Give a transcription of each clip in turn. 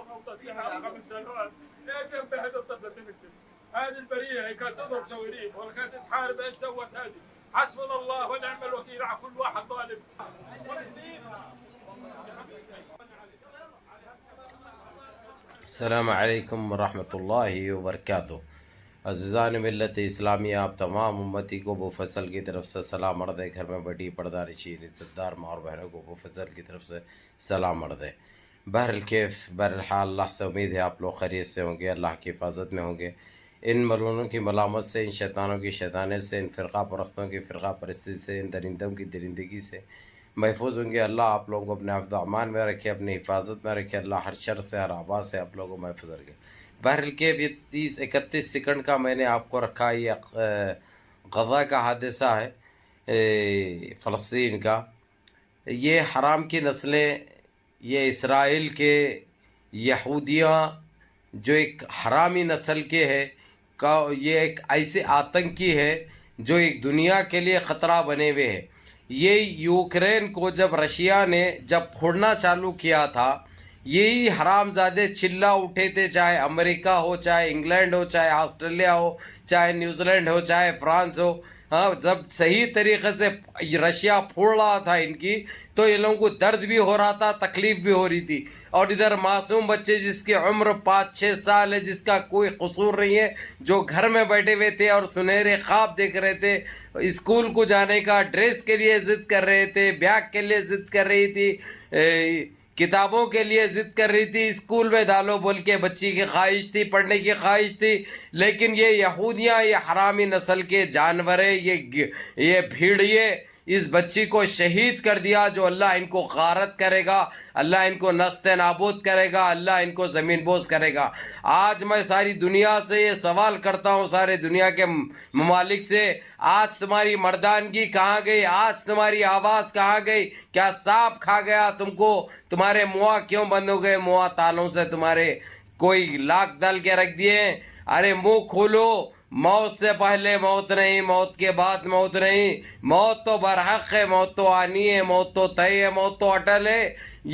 موقع 5 سنوات. ليه تنبه هذه الطفله تنكتب؟ هذه البريه هي كانت تضرب صواريخ ولا كانت تحارب. ايش سوت هذه؟ حسبنا الله ونعم الوكيل على كل واحد ظالم. السلام علیکم ورحمۃ اللہ وبرکاتہ۔ عزیزان ملت اسلامیہ، آپ تمام امتی کو ابو فضل کی طرف سے سلام عرض ہے۔ گھر میں بڑی پردہ نشین عزت دار ماں اور بہنوں کو ابو فضل کی طرف سے سلام عرض ہے۔ بہرحال اللہ سے امید ہے آپ لوگ خیریت سے ہوں گے، اللہ کی حفاظت میں ہوں گے۔ ان ملعونوں کی ملامت سے، ان شیطانوں کی شیطانت سے، ان فرقہ پرستوں کی فرقہ پرستی سے، ان درندوں کی درندگی سے محفوظ ہوں گے۔ اللہ آپ لوگوں کو اپنے حفظ و امان میں رکھے، اپنی حفاظت میں رکھے۔ اللہ ہر شر سے، ہر آبا سے آپ لوگوں کو محفوظ رکھے۔ بہرحال یہ 30-31 سیکنڈ کا میں نے آپ کو رکھا۔ یہ غزہ کا حادثہ ہے، فلسطین کا۔ یہ حرام کی نسلیں، یہ اسرائیل کے یہودیاں جو ایک حرامی نسل کے ہے، یہ ایک ایسے آتنکی ہے جو ایک دنیا کے لیے خطرہ بنے ہوئے ہے۔ یہ یوکرین کو جب رشیا نے پھوڑنا چالو کیا تھا، یہی حرام زادے چلا اٹھے تھے، چاہے امریکہ ہو، چاہے انگلینڈ ہو، چاہے آسٹریلیا ہو، چاہے نیوزی لینڈ ہو، چاہے فرانس ہو۔ ہاں، جب صحیح طریقے سے رشیا پھوڑ رہا تھا ان کی، تو ان لوگوں کو درد بھی ہو رہا تھا، تکلیف بھی ہو رہی تھی۔ اور ادھر معصوم بچے جس کی عمر 5-6 سال ہے، جس کا کوئی قصور نہیں ہے، جو گھر میں بیٹھے ہوئے تھے اور سنہرے خواب دیکھ رہے تھے، اسکول کو جانے کا، ڈریس کے لیے ضد کر رہے تھے، بیگ کے لیے ضد کر رہی تھی، کتابوں کے لیے ضد کر رہی تھی، اسکول میں ڈالو بول کے بچی کی خواہش تھی، پڑھنے کی خواہش تھی۔ لیکن یہ یہودیاں، یہ حرامی نسل کے جانور، یہ بھیڑیے اس بچی کو شہید کر دیا۔ جو اللہ ان کو غارت کرے گا، اللہ ان کو نست نابود کرے گا، اللہ ان کو زمین بوس کرے گا۔ آج میں ساری دنیا سے یہ سوال کرتا ہوں، سارے دنیا کے ممالک سے، آج تمہاری مردانگی کہاں گئی؟ آج تمہاری آواز کہاں گئی؟ کیا سانپ کھا گیا تم کو؟ تمہارے منہ کیوں بند ہو گئے؟ منہ تالوں سے تمہارے کوئی لاک ڈال کے رکھ دیے؟ ارے منہ کھولو، موت سے پہلے موت نہیں، موت کے بعد موت نہیں۔ موت تو برحق ہے، موت تو آنی ہے، موت تو طے ہے، موت تو اٹل ہے۔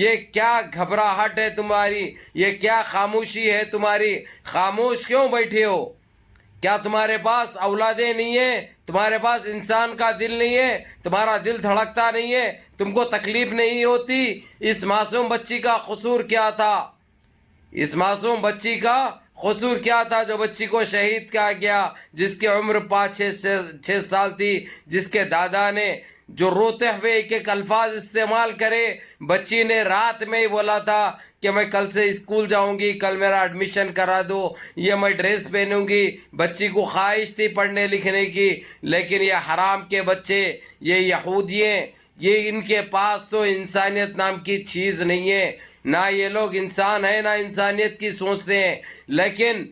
یہ کیا گھبراہٹ ہے تمہاری؟ یہ کیا خاموشی ہے تمہاری؟ خاموش کیوں بیٹھے ہو؟ کیا تمہارے پاس اولادیں نہیں ہیں؟ تمہارے پاس انسان کا دل نہیں ہے؟ تمہارا دل دھڑکتا نہیں ہے؟ تم کو تکلیف نہیں ہوتی؟ اس معصوم بچی کا قصور کیا تھا؟ اس معصوم بچی کا قصور کیا تھا جو بچی کو شہید کیا گیا، جس کی عمر 5-6 سال تھی، جس کے دادا نے جو روتے ہوئے ایک الفاظ استعمال کرے؟ بچی نے رات میں ہی بولا تھا کہ میں کل سے اسکول جاؤں گی، کل میرا ایڈمیشن کرا دو، یہ میں ڈریس پہنوں گی۔ بچی کو خواہش تھی پڑھنے لکھنے کی، لیکن یہ حرام کے بچے، یہ یہودیے، یہ ان کے پاس تو انسانیت نام کی چیز نہیں ہے۔ نہ یہ لوگ انسان ہیں، نہ انسانیت کی سوچتے ہیں۔ لیکن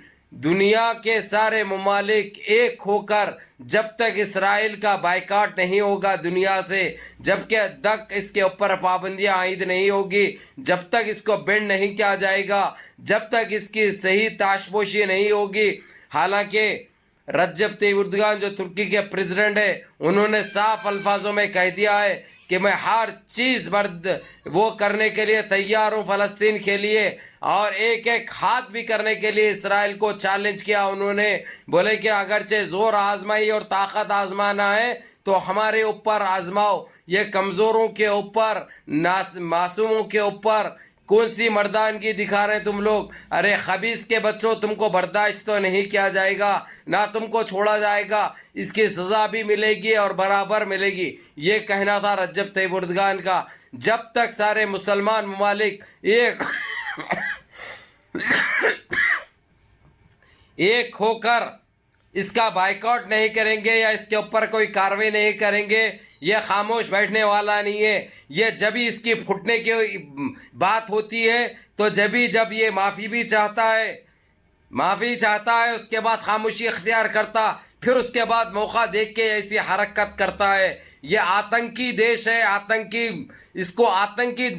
دنیا کے سارے ممالک ایک ہو کر، جب تک اسرائیل کا بائیکاٹ نہیں ہوگا دنیا سے، جب تک اس کے اوپر پابندیاں عائد نہیں ہوگی، جب تک اس کو بینڈ نہیں کیا جائے گا، جب تک اس کی صحیح تاشپوشی نہیں ہوگی۔ حالانکہ رجب طیب اردگان جو ترکی کے پریزیڈنٹ ہے، انہوں نے صاف الفاظوں میں کہہ دیا ہے کہ میں ہر چیز وہ کرنے کے لیے تیار ہوں فلسطین کے لیے، اور ایک ہاتھ بھی کرنے کے لیے اسرائیل کو چیلنج کیا۔ انہوں نے بولے کہ اگرچہ زور آزمائی اور طاقت آزمانا ہے تو ہمارے اوپر آزماؤ، یہ کمزوروں کے اوپر، معصوموں کے اوپر کون سی مردانگی دکھا رہے ہیں تم لوگ؟ ارے خبیث کے بچوں، تم کو برداشت تو نہیں کیا جائے گا، نہ تم کو چھوڑا جائے گا، اس کی سزا بھی ملے گی اور برابر ملے گی۔ یہ کہنا تھا رجب طیب اردگان کا۔ جب تک سارے مسلمان ممالک ایک ہو کر اس کا بائیکاٹ نہیں کریں گے یا اس کے اوپر کوئی کارروائی نہیں کریں گے، یہ خاموش بیٹھنے والا نہیں ہے۔ یہ جب ہی اس کی پھٹنے کی بات ہوتی ہے تو جب یہ معافی بھی چاہتا ہے، اس کے بعد خاموشی اختیار کرتا، پھر اس کے بعد موقع دیکھ کے ایسی حرکت کرتا ہے. یہ آتنکی دیش ہے, آتنکی, اس کو آتنکی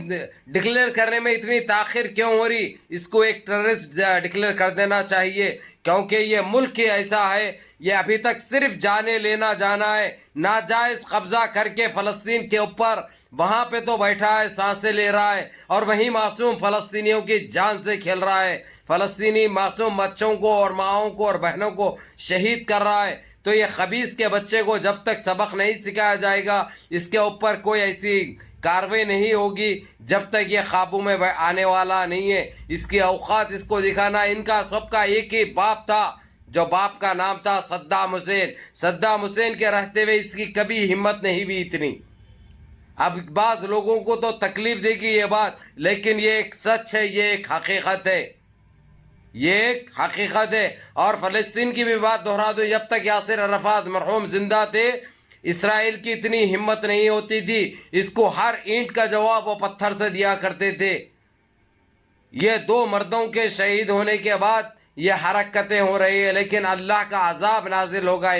ڈکلیئر کرنے میں اتنی تاخیر کیوں ہو رہی؟ اس کو ایک ٹیررسٹ ڈکلیئر کر دینا چاہیے, کیونکہ یہ ملک ہی ایسا ہے, یہ ابھی تک صرف جانے لینا جانا ہے. ناجائز قبضہ کر کے فلسطین کے اوپر وہاں پہ تو بیٹھا ہے, سانسیں لے رہا ہے, اور وہیں معصوم فلسطینیوں کی جان سے کھیل رہا ہے. فلسطینی معصوم بچوں کو اور ماؤں کو اور بہنوں کو شہید کر رہا ہے. تو یہ خبیث کے بچے کو جب تک سبق نہیں سکھایا جائے گا, اس کے اوپر کوئی ایسی کارروائی نہیں ہوگی جب تک یہ قابو میں آنے والا نہیں ہے. اس کی اوقات اس کو دکھانا. ان کا سب کا ایک ہی باپ تھا, جو باپ کا نام تھا صدام حسین. صدام حسین کے رہتے ہوئے اس کی کبھی ہمت نہیں بھی اتنی. اب بعض لوگوں کو تو تکلیف دے گی یہ بات, لیکن یہ ایک سچ ہے, یہ ایک حقیقت ہے, یہ ایک حقیقت ہے. اور فلسطین کی بھی بات دہرا دو, جب تک یاسر عرفات مرحوم زندہ تھے اسرائیل کی اتنی ہمت نہیں ہوتی تھی, اس کو ہر اینٹ کا جواب وہ پتھر سے دیا کرتے تھے. یہ دو مردوں کے شہید ہونے کے بعد یہ حرکتیں ہو رہی ہیں, لیکن اللہ کا عذاب نازل ہوگا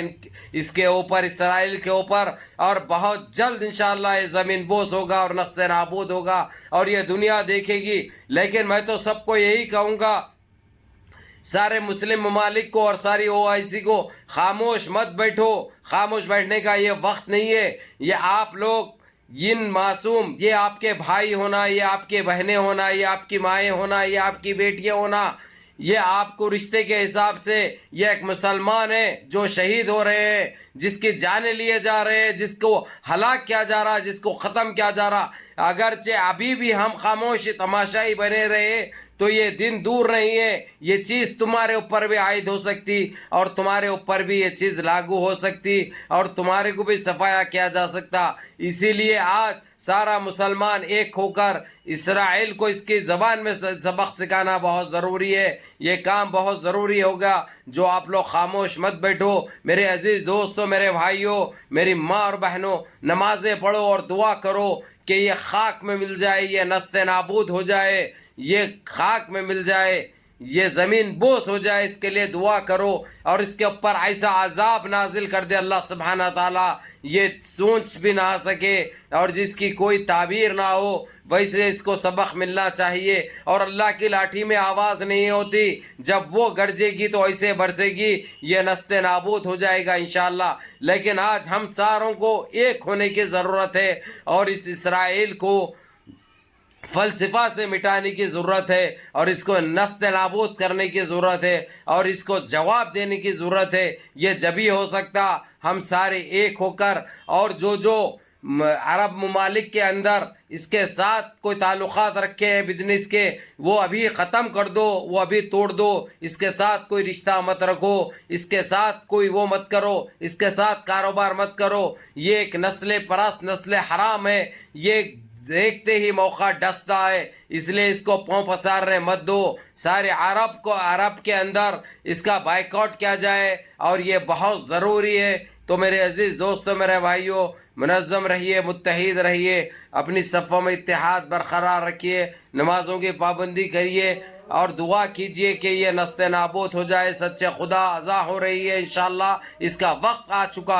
اس کے اوپر, اسرائیل کے اوپر, اور بہت جلد انشاءاللہ یہ زمین بوس ہوگا اور نسل نابود ہوگا, اور یہ دنیا دیکھے گی. لیکن میں تو سب کو یہی کہوں گا, سارے مسلم ممالک کو اور ساری OIC کو, خاموش مت بیٹھو. خاموش بیٹھنے کا یہ وقت نہیں ہے. یہ آپ لوگ ان معصوم, یہ آپ کے بھائی ہونا, یہ آپ کے بہنیں ہونا, یہ آپ کی مائیں ہونا, یہ آپ کی بیٹیاں ہونا, یہ آپ کو رشتے کے حساب سے یہ ایک مسلمان ہے جو شہید ہو رہے ہیں, جس کی جانیں لیے جا رہے ہیں, جس کو ہلاک کیا جا رہا, جس کو ختم کیا جا رہا. اگرچہ ابھی بھی ہم خاموش تماشائی بنے رہے تو یہ دن دور نہیں ہے, یہ چیز تمہارے اوپر بھی عائد ہو سکتی, اور تمہارے اوپر بھی یہ چیز لاگو ہو سکتی, اور تمہارے کو بھی صفایا کیا جا سکتا. اسی لیے آج سارا مسلمان ایک ہو کر اسرائیل کو اس کی زبان میں سبق سکھانا بہت ضروری ہے. یہ کام بہت ضروری ہوگا, جو آپ لوگ خاموش مت بیٹھو. میرے عزیز دوستوں, میرے بھائیوں, میری ماں اور بہنوں, نمازیں پڑھو اور دعا کرو کہ یہ خاک میں مل جائے, یہ نسل نابود ہو جائے, یہ خاک میں مل جائے, یہ زمین بوس ہو جائے. اس کے لیے دعا کرو, اور اس کے اوپر ایسا عذاب نازل کر دے اللہ سبحانہ تعالیٰ, یہ سوچ بھی نہ سکے اور جس کی کوئی تعبیر نہ ہو. ویسے اس کو سبق ملنا چاہیے. اور اللہ کی لاٹھی میں آواز نہیں ہوتی, جب وہ گرجے گی تو ایسے برسے گی, یہ نسل نابود ہو جائے گا انشاءاللہ. لیکن آج ہم ساروں کو ایک ہونے کی ضرورت ہے, اور اس اسرائیل کو فلسفہ سے مٹانے کی ضرورت ہے, اور اس کو نسل نابود کرنے کی ضرورت ہے, اور اس کو جواب دینے کی ضرورت ہے. یہ جبھی ہو سکتا ہم سارے ایک ہو کر, اور جو عرب ممالک کے اندر اس کے ساتھ کوئی تعلقات رکھے ہیں بزنس کے, وہ ابھی ختم کر دو, وہ ابھی توڑ دو. اس کے ساتھ کوئی رشتہ مت رکھو, اس کے ساتھ کوئی وہ مت کرو, اس کے ساتھ کاروبار مت کرو. یہ ایک نسل پرست, نسل حرام ہے. یہ دیکھتے ہی موقع ڈستا ہے, اس لیے اس کو پاؤں پسارنے مت دو. سارے عرب کے اندر اس کا بائیکاٹ کیا جائے, اور یہ بہت ضروری ہے. تو میرے عزیز دوستوں, میرے بھائیوں, منظم رہیے, متحد رہیے, اپنی صفوں میں اتحاد برقرار رکھیے, نمازوں کی پابندی کریے, اور دعا کیجئے کہ یہ نسل نابود ہو جائے. سچے خدا عزا ہو رہی ہے انشاءاللہ, اس کا وقت آ چکا ہے.